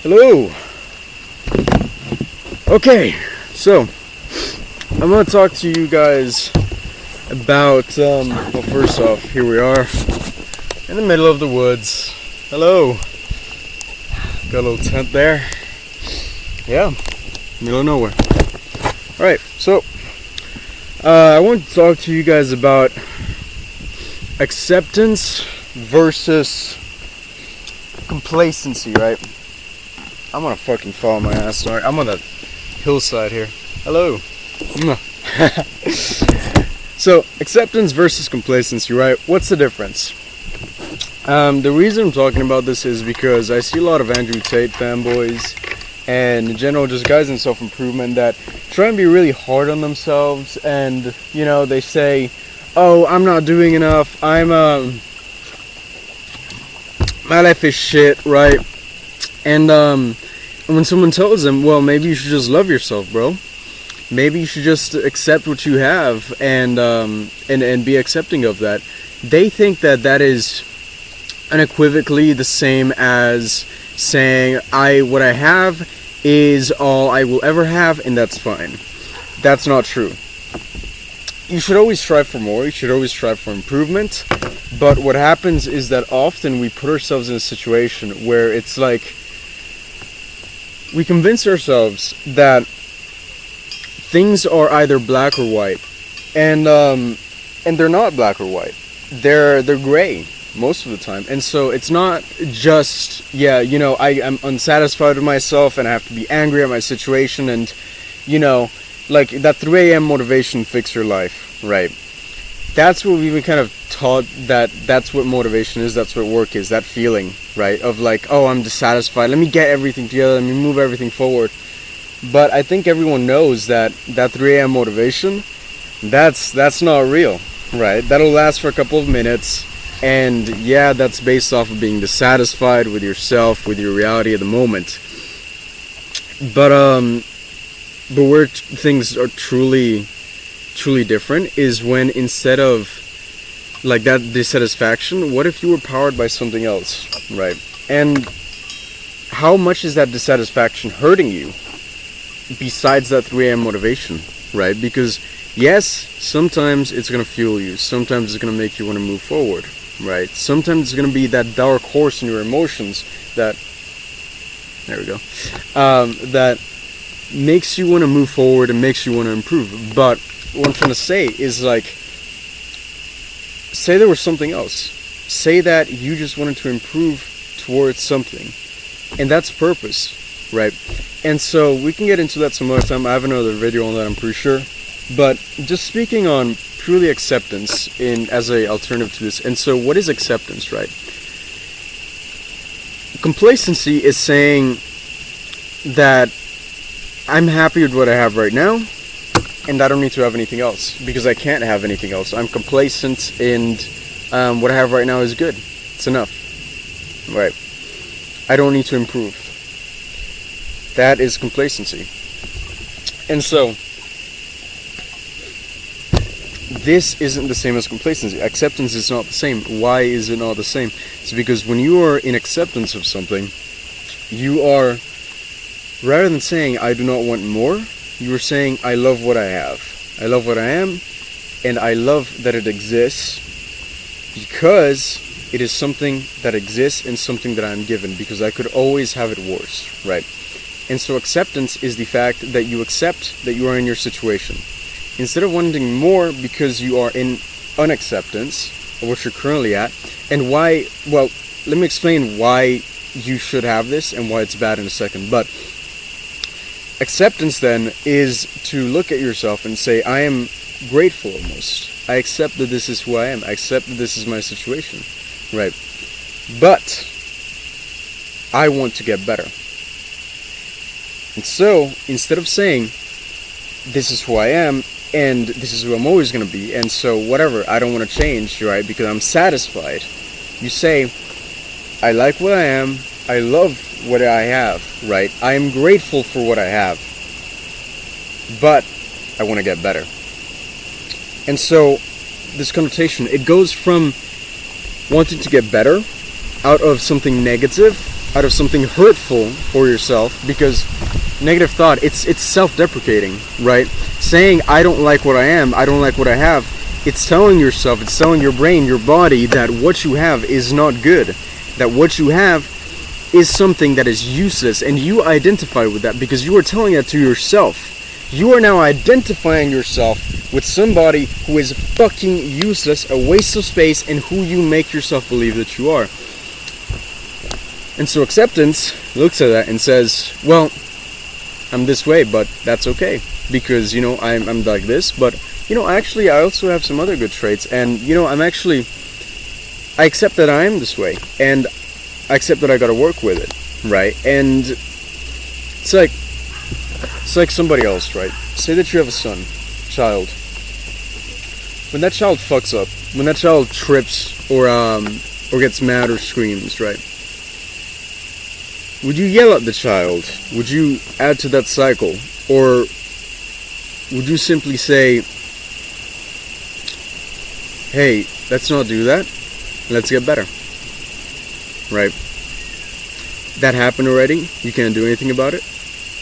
Hello. Okay, so I'm gonna talk to you guys about well, first off, here we are in the middle of the woods. Hello. Got a little tent there. Yeah, middle of nowhere. Alright, so I want to talk to you guys about acceptance versus complacency, right? I'm gonna fucking fall my ass. Sorry, I'm on the hillside here. Hello. So, acceptance versus complacency, right? What's the difference? The reason I'm talking about this is because I see a lot of Andrew Tate fanboys and in general just guys in self-improvement that try and be really hard on themselves, and you know, they say, oh, I'm not doing enough, my life is shit, right? And when someone tells them, well, maybe you should just love yourself, bro. Maybe you should just accept what you have and be accepting of that. They think that that is unequivocally the same as saying, what I have is all I will ever have, and that's fine. That's not true. You should always strive for more. You should always strive for improvement. But what happens is that often we put ourselves in a situation where it's like we convince ourselves that things are either black or white, and they're not black or white. They're gray most of the time. And so it's not just, I'm unsatisfied with myself and I have to be angry at my situation, and like that 3 a.m. motivation fix your life, right? That's what we've been kind of taught, that's what motivation is, that's what work is, that feeling, right? Of like, oh, I'm dissatisfied, let me get everything together, let me move everything forward. But I think everyone knows that 3 a.m. motivation, that's not real, right? That'll last for a couple of minutes, and yeah, that's based off of being dissatisfied with yourself, with your reality at the moment. But where things are truly different is when, instead of like that dissatisfaction, what if you were powered by something else, right? And how much is that dissatisfaction hurting you besides that 3 a.m. motivation, right? Because yes, sometimes it's going to fuel you, sometimes it's going to make you want to move forward, right? Sometimes it's going to be that dark horse in your emotions that that makes you want to move forward and makes you want to improve. But what I'm trying to say is, like, say there was something else. Say that you just wanted to improve towards something, and that's purpose, right? And so we can get into that some other time. I have another video on that, I'm pretty sure. But just speaking on purely acceptance as a alternative to this. And so what is acceptance, right? Complacency is saying that I'm happy with what I have right now, and I don't need to have anything else, because I can't have anything else. I'm complacent, and what I have right now is good. It's enough, right? I don't need to improve. That is complacency. And so this isn't the same as complacency. Acceptance is not the same. Why is it not the same? It's because when you are in acceptance of something, you are, rather than saying I do not want more, you are saying I love what I have. I love what I am, and I love that it exists because it is something that exists and something that I'm given, because I could always have it worse, right? And so acceptance is the fact that you accept that you are in your situation. Instead of wanting more because you are in unacceptance of what you're currently at, and why, well, let me explain why you should have this and why it's bad in a second. But acceptance then is to look at yourself and say, I am grateful almost. I accept that this is who I am. I accept that this is my situation, right? But I want to get better. And so, instead of saying, this is who I am, and this is who I'm always going to be, and so whatever, I don't want to change, right, because I'm satisfied, you say, I like what I am, I love what I have, right? I am grateful for what I have, but I want to get better. And so, this connotation, it goes from wanting to get better out of something negative out of something hurtful for yourself, because negative thought, it's self-deprecating, right? Saying I don't like what I am, I don't like what I have, it's telling yourself, it's telling your brain, your body, that what you have is not good, that what you have is something that is useless, and you identify with that because you are telling that to yourself. You are now identifying yourself with somebody who is fucking useless, a waste of space, and who you make yourself believe that you are. And so acceptance looks at that and says, well, I'm this way, but that's okay, because, I'm like this, but, actually I also have some other good traits, and, I accept that I am this way, and I accept that I gotta work with it, right? And it's like somebody else, right? Say that you have a child. When that child fucks up, when that child trips or gets mad or screams, right? Would you yell at the child? Would you add to that cycle? Or would you simply say, hey, let's not do that, let's get better, right? That happened already, you can't do anything about it,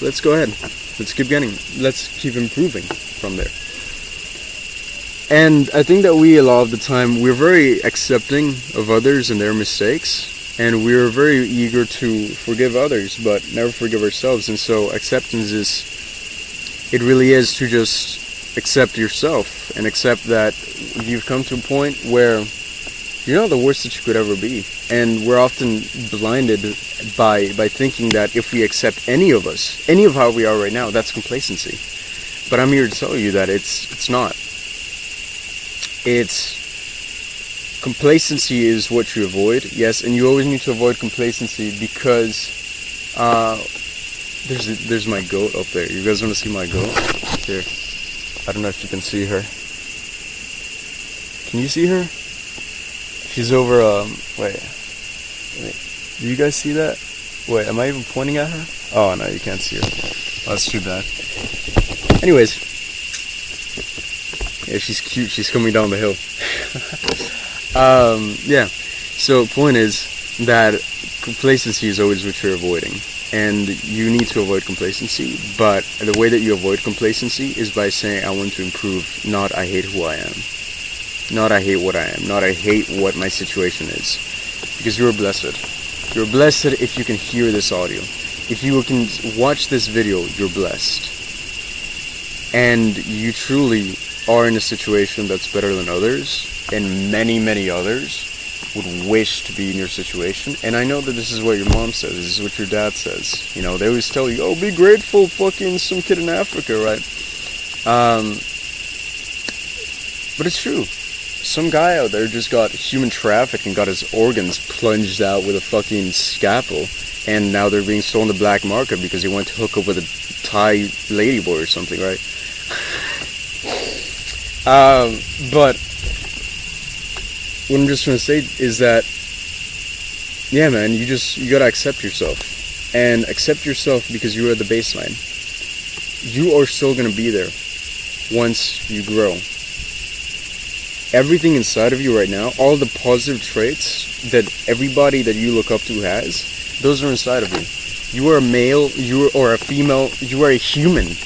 let's go ahead, let's keep improving from there. And I think that a lot of the time, we're very accepting of others and their mistakes, and we're very eager to forgive others, but never forgive ourselves. And so acceptance it really is to just accept yourself and accept that you've come to a point where you're not the worst that you could ever be. And we're often blinded by thinking that if we accept any of how we are right now, that's complacency. But I'm here to tell you that it's not. Complacency is what you avoid, yes, and you always need to avoid complacency because there's my goat up there. You guys want to see my goat? Here, I don't know if you can see her. Can you see her? She's over. Wait. Do you guys see that? Wait, am I even pointing at her? Oh no, you can't see her. Oh, that's too bad. Anyways, yeah, she's cute. She's coming down the hill. Yeah, so point is that complacency is always what you're avoiding, and you need to avoid complacency, but the way that you avoid complacency is by saying I want to improve, not I hate who I am, not I hate what I am, not I hate what my situation is, because you're blessed if you can hear this audio, if you can watch this video, you're blessed, and you truly are in a situation that's better than others, and many others would wish to be in your situation. And I know that this is what your mom says, this is what your dad says. They always tell you, oh, be grateful, fucking some kid in Africa, right? But it's true. Some guy out there just got human trafficked and got his organs plunged out with a fucking scalpel, and now they're being sold on the black market because he went to hook up with a Thai ladyboy or something, right? But what I'm just trying to say is that, yeah, man, you gotta accept yourself, and accept yourself because you are the baseline. You are still gonna be there once you grow. Everything inside of you right now, all the positive traits that everybody that you look up to has, those are inside of you. You are a male, or a female, you are a human.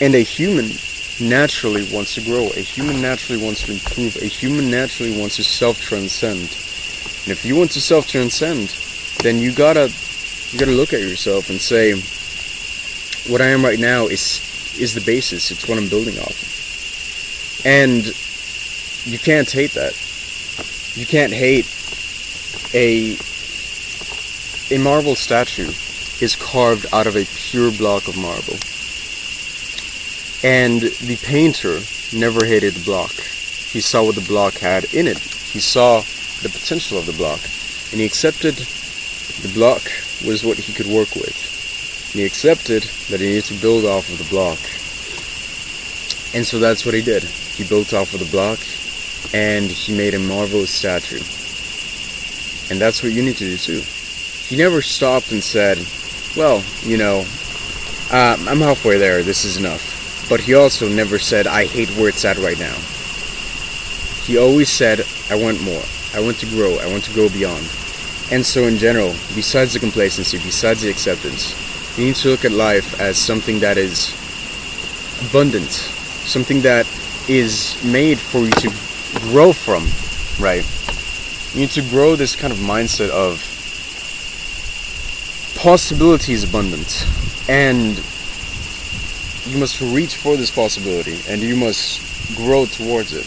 And a human naturally wants to grow. A human naturally wants to improve. A human naturally wants to self-transcend. And if you want to self-transcend, then you gotta look at yourself and say, what I am right now is the basis. It's what I'm building off of. And you can't hate that. You can't hate a marble statue is carved out of a pure block of marble. And the painter never hated the block. He saw what the block had in it. He saw the potential of the block. And he accepted the block was what he could work with. And he accepted that he needed to build off of the block. And so that's what he did. He built off of the block, and he made a marvelous statue. And that's what you need to do too. He never stopped and said, well, I'm halfway there, this is enough. But he also never said, I hate where it's at right now. He always said, I want more. I want to grow. I want to go beyond. And so in general, besides the complacency, besides the acceptance, you need to look at life as something that is abundant, something that is made for you to grow from, right? You need to grow this kind of mindset of possibility is abundant, and you must reach for this possibility, and you must grow towards it.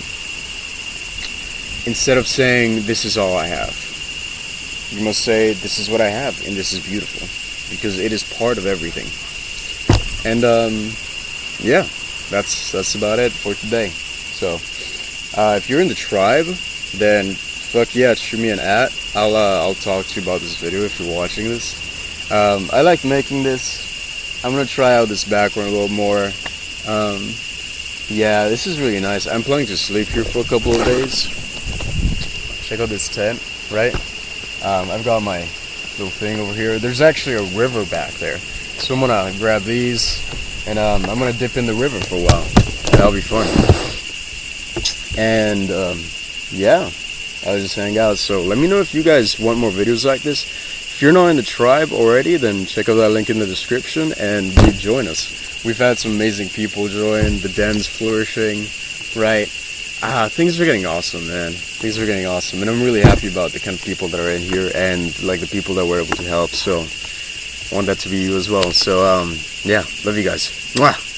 Instead of saying, this is all I have, you must say, this is what I have, and this is beautiful, because it is part of everything. And yeah, that's about it for today. So if you're in the tribe, then fuck yeah, shoot me an @ I'll talk to you about this video if you're watching this. I like making this. I'm gonna try out this background a little more. Yeah, this is really nice. I'm planning to sleep here for a couple of days. Check out this tent, right? I've got my little thing over here. There's actually a river back there, so I'm gonna grab these and I'm gonna dip in the river for a while, and that'll be fun. And yeah, I'll just hang out. So let me know if you guys want more videos like this. If you're not in the tribe already, then check out that link in the description and join us. We've had some amazing people join, the den's flourishing, right? Things are getting awesome, man. Things are getting awesome, and I'm really happy about the kind of people that are in here and like the people that we're able to help. So I want that to be you as well. So yeah, love you guys. Mwah!